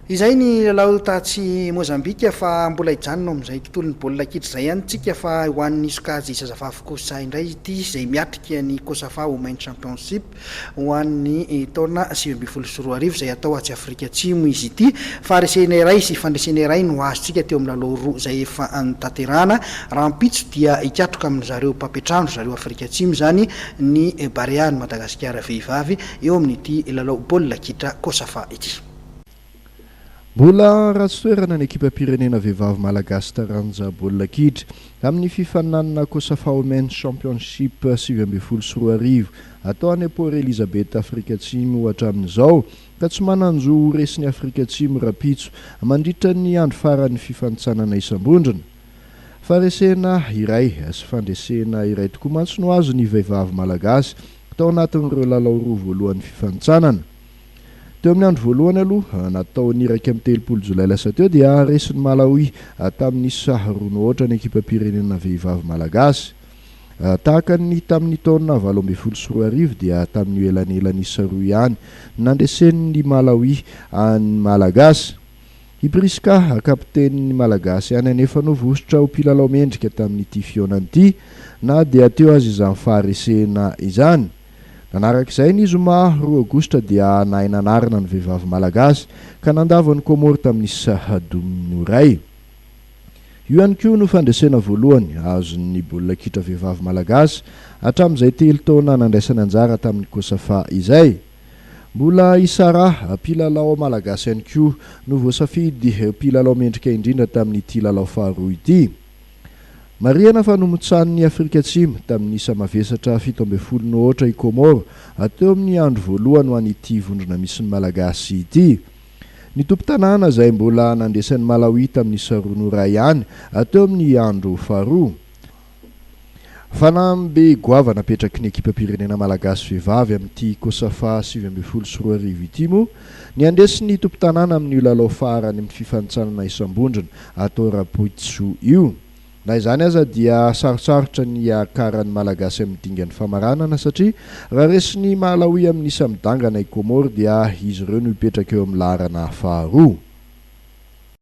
Izay ny lalao tatsy Mozambika fa mbola hijanona amin'izay tontolon'ny baolina kitra izay ihany tsika fa ho an'ny Sokazy Zazavavy kosa indray ity izay miatrika ny Kosafa Women Championship ho an'ny taona 2024 izay atao atsy Afrika Atsimo izy ity. Faharesena iray sy fandresena iray no azontsika teo amin'ny lalao roa izay efa notanterahana. Raha mpitso dia hikatroka amin'ny zareo mpampetrano zareo Afrika Atsimo zany ny Bariany Madagasikara vehivavy eo amin'ity lalao baolina kitra Kosafa ity. Mbola ratsoerana ny ekipa pirenena vehivavy malagasy taranja baolina kitra amin'ny fifaninanana Kosafa Women Championship 2024 atao any Port Elizabeth Afrika Atsimo hatramin'izao ka tsy mananjo resin'ny Afrika Atsimo rapitso mandritra ny andro faran'ny fifanitsanana isam-bondrona. Faharesena iray sy fandresena iray tokoa mantsy no azo ny vehivavy malagasy tao anatin'ireo lalao roa voalohan'ny fifanitsanana. Teo amin'ny andro voalohany aloha natao ny iraika amin'ny 3 Jolay lasa teo dia resin'ny Malawi tamin'ny saharoa ohatra ny ekipa pirenena vehivavy malagasy. Tahaka ny tamin'ny taona 2024 dia tamin'ny elanelan'ny saroa ihany nandresen'ny Malawi any malagasy. Ipriska kapten'ny malagasy any anefa novosotra ho mpilalao mendrika tamin'ity fionany ity na dia teo azy izany faharesena izany. Nanarak'izay ny zoma 2 Aogositra dia nahinanarina ny vehivavy malagasy ka nandava ny Komoro tamin'ny sahadominy iray. Io ihany koa no fandresena voalohany azon'ny baolina kitra vehivavy malagasy hatramin'izay 3 taona nandraisany anjara tamin'ny Kosafa izay. Mbola isara mpilalao malagasy ihany koa no voasafidy mpilalao mendrika indrindra tamin'ity lalao faharoa ity. Mariana fa nomotsan'ny Afrika Atsimo tamin'ny samavesatra 17 ohatra i Komoro ateo amin'ny andro voalohany ho an'ity vondrona misy ny malagasy ity. Ny tompo-tanàna izay mbola nandresan'ny Malawi tamin'ny saroa ray ihany ateo amin'ny andro faharoa. Fanambe goavana napetraky ny ekipa pirenena malagasy vehivavy amin'ity Kosafa 2024 ity moa ny andresin'ny tompo-tanàna amin'ny lalao farany amin'ny fifanitsanana isam-bondrona atao Rapoitso io. Na izany aza dia sarotsarotra ny akaran'ny malagasy amin'ny dingan'ny famaranana satria raha resiny Malawi amin'ny samidangana i Komoro dia izy ireo no mipetraka eo amin'ny laharana faharoa.